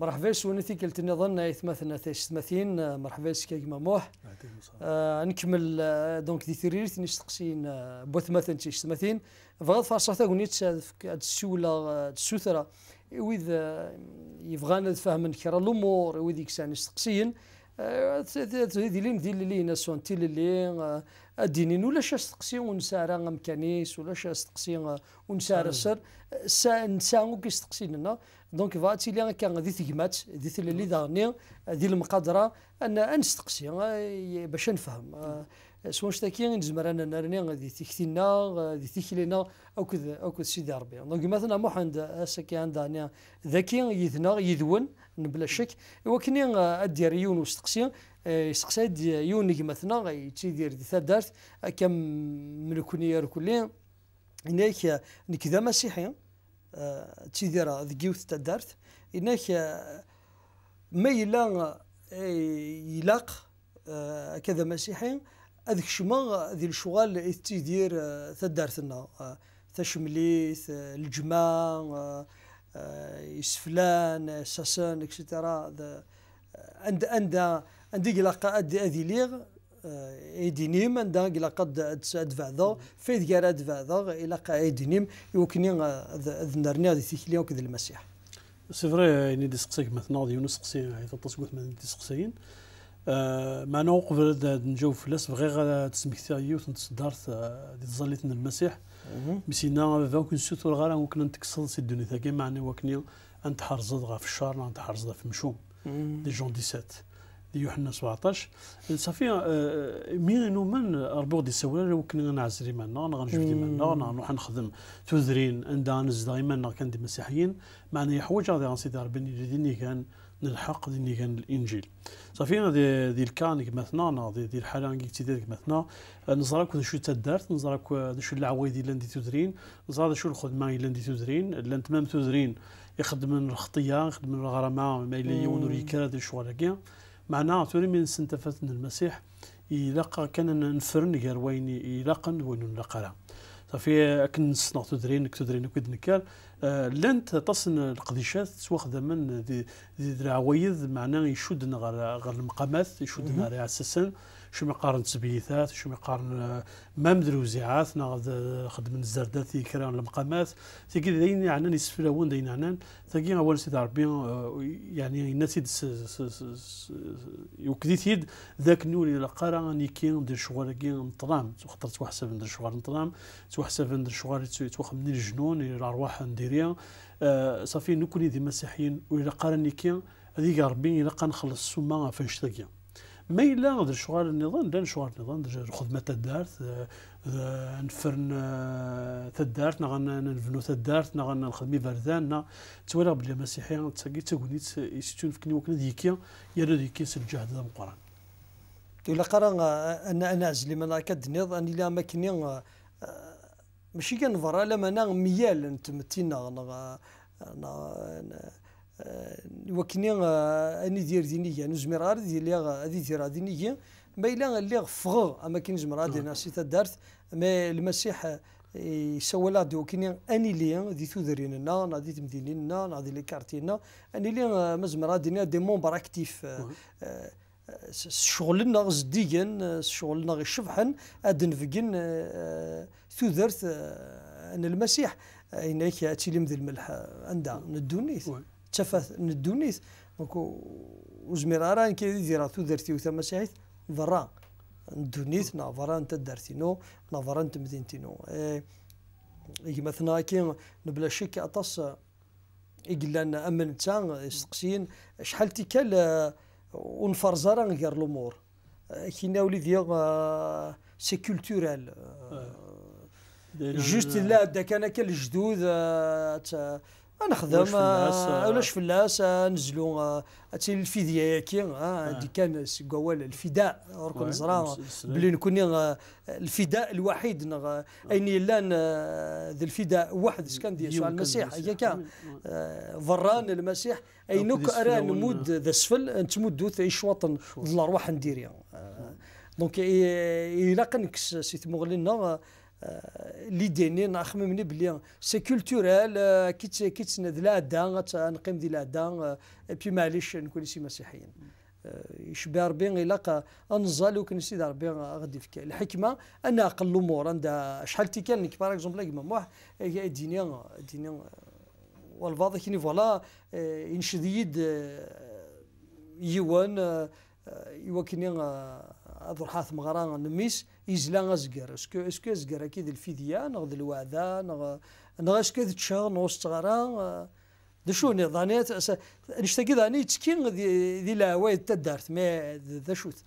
مرحبا سونيتي قلت نظن يثمثنا ثمثين مرحبا كيك ماموح نكمل دونك دي ثريرت نستقسين بوثمثن ثمثين بغض فرصة غنيت السولة السوثرة وإذا يبغانا فهم كرا الأمور وإذا كسان نستقسين ذيلين ذيلين سونتي اللي الدينين ولا شا استقسي ونسارا مكانيس ولا شا استقسي ونسارا سر نساو كيستقسي لنا دونك فاتي لي كان ذي ثقمات ذي اللي دارني ذي المقادره ان نستقسي باش نفهم سواء شتاكي نزمر انا نرني ذي تكتينا ذي تكلينا او كذا سيدي ربي دونك مثلا محمد اسكي عندنا ذكي يذنا يذون بلا شك وكني ادير يون واستقسي يستقسي يونك مثلا يتيدير ذي ثدارت كم من كونيير كلين هناك كذا مسيحي تيدير ذكيوث تدارت هناك ما يلاق كذا مسيحي هذيك شما ذي الشغال تيدير تدارتنا تشمليث الجماع يسفلان ساسان اكسترا عندي قلاقة أدي ليغ ايدينيم عندها قلاقة أدفع في ذكر أدفع إلى ايدينيم يوكني ذنرني هذه ثيكليا وكذا المسيح. سي فري يعني دي سقسيك مثلا ديال نسقسي حيت تصقوت من دي سقسيين معنا قبل نجاوب فلاس بغير تسمكتي يوث نتصدرت دي تزليت المسيح مسينا فاك نسوت الغرام وكنا نتكسل سي الدنيا ثاكي معنا وكني انت حرزت غا في الشهر انت حرزت في مشوم دي جون 17 دي يوحنا 17 صافي مين من ربو دي سوالر وكنا نعزري معنا غنجبد معنا نروح نخدم تذرين عندنا نزد دائما كان دي مسيحيين معنا يحوج هذا سيدي ربي اللي كان نلحق اللي كان الانجيل صافي دي الكان مثلا دي الحاله كي مثلا نزراك شو تدارت نزراك شو العوايد اللي ندي تذرين نزرا شو الخدمه اللي ندي تذرين اللي تمام تذرين يخدم الخطيه يخدم الغرامه ما الى يونور يكرا الشغل كاع معناها توري من سنتفات المسيح يلقى كان نفرن غير وين يلاقن وين نلقى صافي كنصنع تدرين كد نكال لانت تصن القديشات تواخذ من دي العوايد معناه يشدنا غير المقامات يشدنا على اساسا شو مقارن تسبيثات شو مقارن ما مدروزيعات خدم الزردات يكران المقامات تيجي داين يعني نسفلون داين عنان تيجي اول سيدي ربي يعني الناس يوكديت ذاك النور الى قرا نيكين دير شغل كي نطرام خاطر توحسب ندير شغل نطرام توحسب ندير شغل توخم من الجنون الارواح نديريا صافي نكوني دي مسيحيين والى قرا نيكين هذيك ربي الى نخلص السما فاش تلقى ما إلا غير شغال النظام لا شغال النظام الخدمة تدارت نفرن تدارت نفنو تدارت نخدمي فردان تولى بلي مسيحي تساقي تاكونيت يستون فكني وكنا ديكيا يا ديكيا الجهد هذا القرآن. إلا قرا أنا عزلي من كدنيض أني لا ماكني ماشي كنفرا لا أنا ميال نتمتينا وكني اني دير دينيه نزمر غير ديال دير دينيه ما الا اللي فغ اما كاين زمر غادي ناس دارت ما المسيح يسوى لا دو كني اني لي دي تودريننا نادي تمديننا نادي لي كارتينا اني لي مزمر غادي دي مونبر اكتيف شغلنا زديا شغلنا غير شبحا ادنفقن تودرت ان المسيح هناك تيلم ذي الملح عندها ندونيث تشافت ندونيث وزمير راه كيدير تودرتي وثما مسيحيت فرا ندونيث نافرا انت دارتينو نافرا انت مدينتينو مثلا كي نبلا شك اطاس يقول لنا امن تا يسقسين شحال تيكال ونفرزارا غير الامور كاين وليدي سي كولتورال جوست لا دا كان الجدود نخدم ولاش فلاس نزلوا تي الفديه كي دي كان قوال الفداء ركن زرا بلي نكون الفداء الوحيد اين لان ذا الفداء واحد كان ديال سؤال المسيح هي كان فران المسيح اينك ارى نمود ذا السفل تمدو تعيش وطن الارواح نديريا دونك الا كنكس سي تمغلينا اللي ديني نخممني بلي سي كولتورال كي تسند العاده نقيم ديال العاده بي معليش نكون شي مسيحيين يشبه ربي الا انزل وكان سيدي ربي غادي يفك الحكمه انا اقل الامور عندها شحال كان باغ اكزومبل كيما موح دينيا والفاضي كيني فوالا ينشد يد يوان يوكني اذر حاث مغران نميس يزلا ازكر اسكو ازكر اكيد الفديه نغد الوعده نغ اسكو تشهر نوص صغارا شو نظانيات نشتكي ذاني تشكين ذي العوايد تدارت ما ذا شوت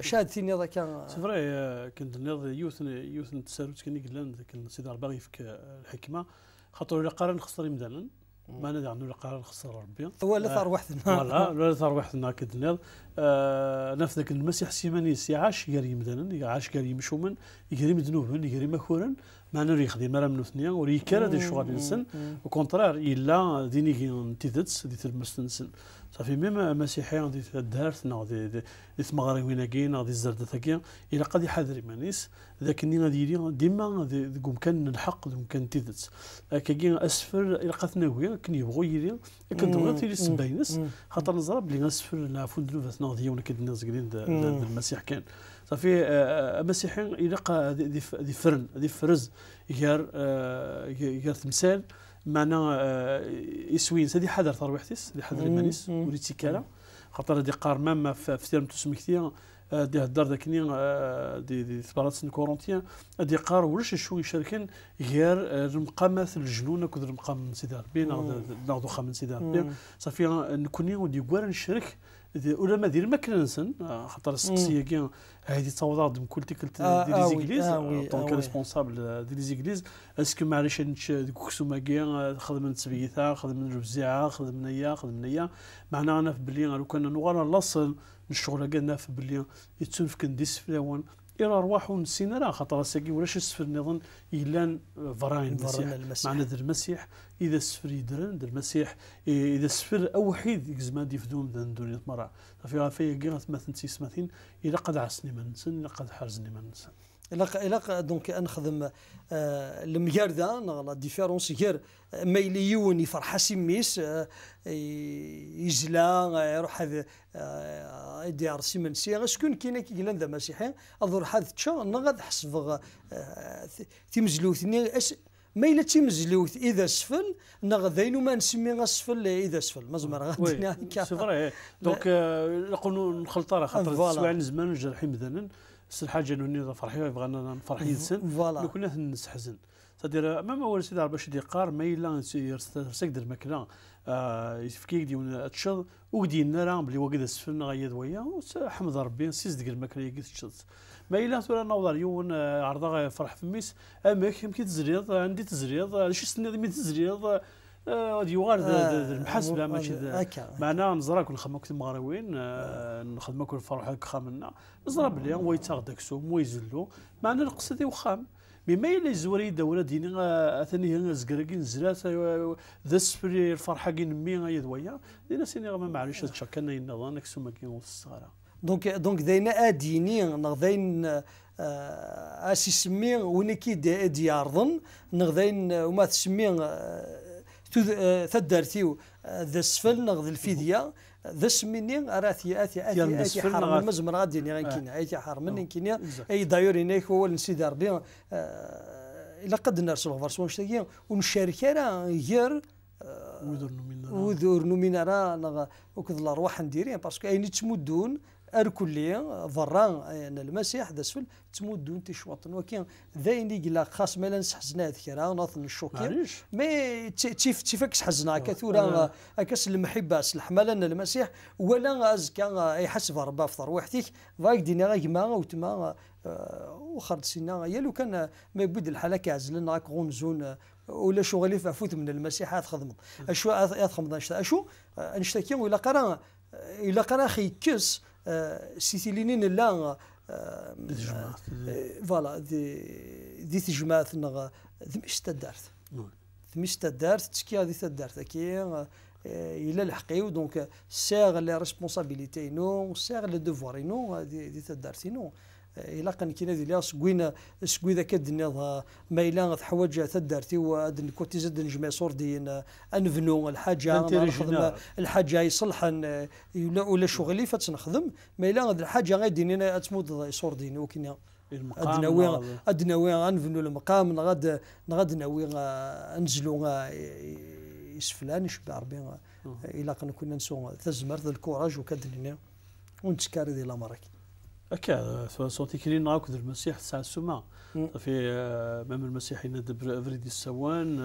شاد ثاني ذا كان سفري كنت نض يوث تسالوت كني قلنا كان سيدي ربي يفك الحكمه خاطر الا قارن خسر يمدانا ما ندعي انه قرار خسر ربي هو لا ثار وحدنا لا ثار وحدنا كدنيض نفس ذاك المسيح سيماني عاش قال مثلا عاش قال يمشومن يقري مذنوبا يقري مكورا ما نري يخدم مرا من ثنيا وري كرا دي شغل الانسان وكونترار الا ديني تيدت دي تلمسنسن صافي ميم مسيحيين دي دارت نا دي ثمغري ويناكين دي الزردتاكين الا قد يحذر مانيس ذاك الني غادي يدير ديما كوم كان الحق كوم كان تيدت كاين اسفل الى قاتناوي كان يبغوا يدير كان تبغي تيري سباينس خاطر نزرى بلي اسفل لا فندلو فاسنا ديال كدنا زكرين المسيح كان صافي المسيحيين الى دي فرن دي فرز يار تمثال معنا يسوين سادي حذر ترويحتيس دي حذر مانيس وليتي كالا خاطر دي قار مام في تيرم تسمكتيا دي هدار ذاكني دي ثبارات كورونتيان دي قار ولاش شو يشاركين غير المقامات الجنون كود المقام سيدي ربي ناخذ خا من سيدي ربي صافي نكوني ودي كوار نشارك ولا ما دير ما كننسن خاطر السقسيه كاع هذه تصاوضات من كل تلك دي ليزيغليز طونك ريسبونسابل دي ليزيغليز اسكو معليش كوكسوما كاع خدم من تسبيثا خدم من ربزيعه خدم من نيا خدم من نيا معنا انا في بلي لو كان نوار لاصل الشغل كاع في بلي يتسنف كنديس فلاون الى ارواح ونسينا راه خاطر ساكي ولاش السفر نظن الا فراين المسيح معنى المسيح اذا السفر يدرن المسيح اذا السفر اوحيد يكزما ديفدوم دنيا مرة في كاع مثلا سيسماتين الى قد عسني ما نسن الى قد حرزني ما نسن الى دونك نخدم الميارده لا ديفيرونس غير مايلي يون يفرح سميس يجلا يروح هذا يدير سيمنسي شكون كاين كي قال ذا مسيحي اظهر حد تشا نغاد حسب تيمزلوثني ما الا تيمزلوث اذا سفل نغذينو ما نسمي السفل اذا سفل ما زمر غادي سي فري دونك نقولوا نخلطوا خاطر سواء زمان جرحي مثلا الحاجه انه فرحي بغينا نفرح يدسن لو كنا نسحزن صدير ما هو سيدي باش يقار ما الا يرسك در الماكله يفكيك ديال تشض ودينا راه بلي واقد السفن غيد ويا حمد ربي سيز ديال الماكله يقد تشض ما الا ترى نوضر يون عرضه فرح في ميس اماك يمكن تزريض عندي تزريض شي سنه مي تزريض غادي يوغال المحاسبه ماشي معنا نزرا كل خدمه كنت مغروين نخدمه كل فرحه خامنا نزرا بلي هو يتاخذ كسوم ويزلو معنا القصه وخام بما الا زوري دوله ديني ثاني هنا زكراكين زرات ذا السفري الفرحه كين مي يدويا دينا سيني ما معليش تشكلنا النظام كسوم كين الصغار دونك داينا اديني نغدين اسي سمي ونكي ديارضن نغدين وما تسمي تدارتيو ذا السفل نغذ الفديه ذا سميني اثي حرم مزمر غادي غير كاين اي حرم كاين اي دايور هناك هو نسيدي ربي الا قد نرسل فيرسون شتاكي ونشارك راه غير وذور نومينا راه وكذ الارواح نديرين باسكو اين تمدون الكليه ضران يعني المسيح ذا سفل تمدون تشوطن وكاين ذاين اللي خاص مالا نسحزنا ذكرى نظن الشوكين مي تيفكش حزنا كثورا كاس المحبه الحمله المسيح ولا ازكى يحسب ربا في ثروحتك فاك دينا غيما وتما وخرج سينا يا لو كان ما يبود الحاله كعزلنا راك غنزون ولا شغلي فافوت من المسيح تخدم اشو تخدم اشو نشتكي ولا قرا الا قرا خي كس سيتيلينين لا فوالا دي تجمعات نغ ثمش تدارت ثمش تدارت تشكي هذه تدارت كي الى الحقيو دونك ساغ لي ريسبونسابيلتي نو ساغ لي دوفوار نو دي تدارت نو إلا كان كاين هذه سكوينا كدنيا ما إلا حوايج تدارتي وهاد كنت زاد نجمع صور ديال نفنو الحاجة الحاجة يصلحن ولا شغلي فتنخدم ما إلا هاد الحاجة غيديني تمود صور ديني وكنا أدناوي غنفنو المقام نغاد ناوي نزلو يسفلان يشبع ربي إلا كنا نسو تزمرت الكوراج وكدنيا ونتشكاري ديال الأمريك هكا صوتي كلين نعاود المسيح تاع السماء في مام المسيحيين فريدي السوان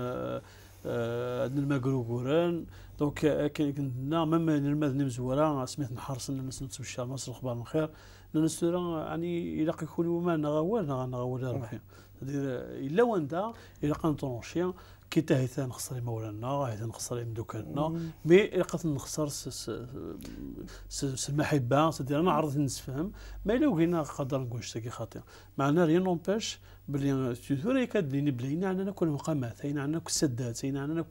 عندنا الماكروكوران دونك كنا مام المدن مزوره سميت نحرص الناس نتسب الشهر مصر اخبار الخير الناس يعني الى يكونوا ما نغوال ربحي الا وندا الى قنطونشيا كي تاهي نخسر مولانا هاي نخسر مدوكاننا مي لقيت نخسر المحبه سدير انا عرضت نتفهم ما الا وقينا قدر نقول شتاكي خاطئ معنا ريان نومباش بلي تيثوري كدليني بلينا عندنا كل مقامات هنا عندنا سدات هنا عندنا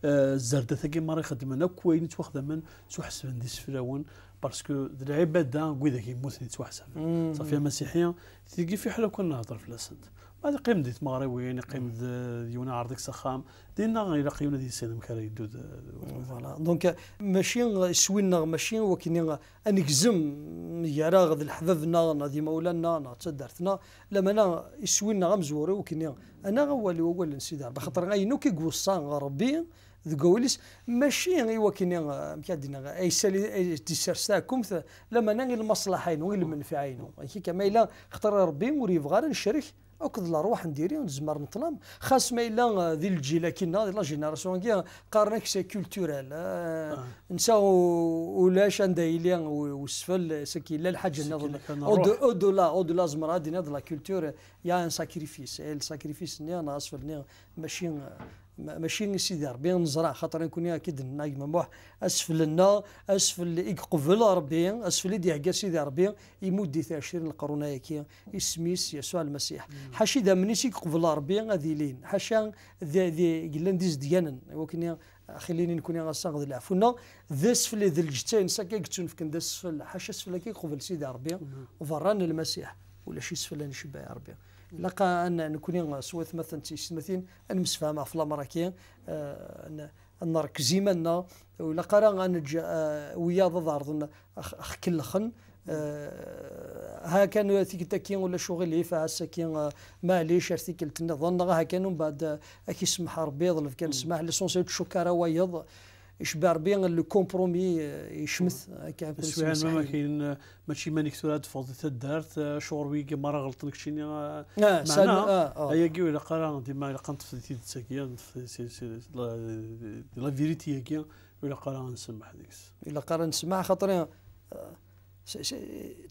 الزردة ثقي مرة خدمنا كوين تواخذ من تحسب دي سفلاون باسكو العباده قوي ذاك يموت يتوحسب صافي المسيحيه تيجي في حاله كنا نهضر في الاسد هذا قيم ديت مغربي يعني قيم ديونا عرضك سخام دينا غير قيونا ديال السينما كان يدود فوالا دونك ماشي سوينا ماشي وكني انكزم يرا غد الحبابنا نادي مولانا تدارتنا لما انا سوينا غمزوري وكني انا اول نسيدار بخاطر غاينو كيقوصان ربي ذكوليس ماشي غير وكني مكادنا اي سالي تيسرساكم لما انا المصلحين والمنفعين كي كما الا اختار ربي وريف غير نشرك أكد الأرواح نديري ونزمر نطلم خاص ما إلا ذي الجيل كنا ذي لا جينيراسيون كي قارنك سي كولتورال نساو ولاش عندها إليا وسفل سكي لا الحاجة نظن أودولا زمرا دينا لا كولتور يا ان ساكريفيس الساكريفيس ني أنا أسفل ني ماشي سيدي ربي نزرع خاطر نكون اكيد نايم مموح اسفل لنا اسفل يقبل ربي اسفل دي سيدي ربي يمد 20 القرون هيك اسميس يسوع المسيح حاشي دا منيس يقبل ربي غادي لين حاشا ذي قلنديز ديانا ولكن خليني نكون غاصاغ العفونه ذا اسفل ذا الجتين ساكي قلتون في كندا اسفل حاشا اسفل كي يقبل سيدي ربي وفران المسيح ولا شي اسفل نشبع ربي لقى ان نكون سوات مثلا تيستمثين المسفامه في الامريكيه نركزي منا ولا قرا نجا ويا ضد كلخن ها كانوا تيكتاكين ولا شغل اللي فيها ساكين معليش ارتيكلت نظن ها كانوا بعد كي سمح ربي ظل كان سمح ليسونسيال شوكاره ويض يشبع ربي لو كومبرومي يشمث سواء ما كاين ماشي مانيك تراد فوضى تدارت شغل ويكي مره غلط لك شي معنا هي كي ولا قرا ديما قنت في تيد ساكيه لا فيريتي كي ولا قرا نسمح ديك الا قرا نسمع خاطر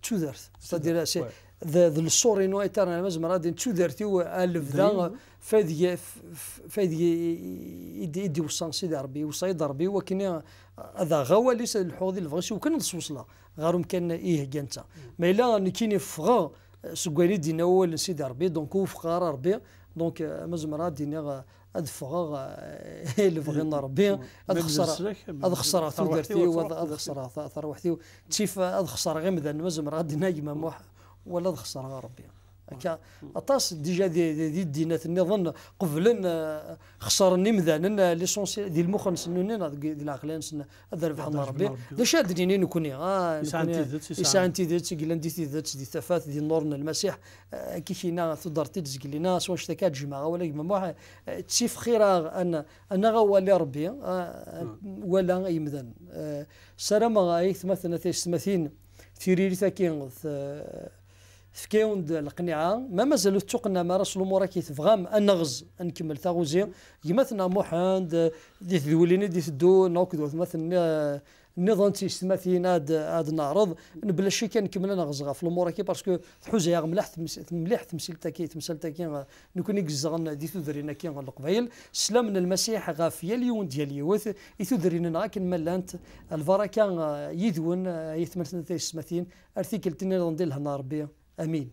تشودرت صدير ذا الصوري نو ايترنا مزمر غادي تشودرتي والف ذا فادي يدي وصان سيدي ربي وصيد ربي وكنا هذا غوا ليس الحوض الفغسي وكان نصوصلا غير كان كانتا ما الا كاين فغا سكوالي دينا اول سيدي ربي دونك وفقار ربي دونك مزمر دينا هاد فغا اللي بغينا ربي هاد خساره ثودرتي وهاد خساره ثروحتي تشيف هاد خساره غير مذا مزمر غادي نايمه موح ولا هاد خساره ربي هكا اطاس ديجا دي دينات نظن قبل خسرني مذانا ليسونسيال ديال المخ نسنونين ديال العقلين نسن هذا ربحنا ربي لا شاد ديني نكوني يسانتي ذات قلنا ديتي ذات دي ثفات ديال نورنا المسيح كي كينا تدرتي تزقلينا سواء اشتكات جماعه ولا جماعه تشيف خير انا غوالي ربي ولا يمذن سلام غايث مثلا تيستمثين تيريري ثاكين فكيون القناعه ما مازالوا توقنا ما راس الامور كيتفغام النغز نكمل تاغوزي مثلا محمد دي ذوليني دي دو نوكدو مثلا النظام تيستمثين هاد نعرض بلا شي كنكمل نغزغا في الامور كي باسكو حوزه مليح تمثيلتا نكون يكزغن دي تدرينا كي القبايل سلام من المسيح غافيه اليوم ديال يوث يتدرينا لكن ملانت البركه يذون يتمثل تيستمثين ارتيكل تنظام ديال هنا ربي امين.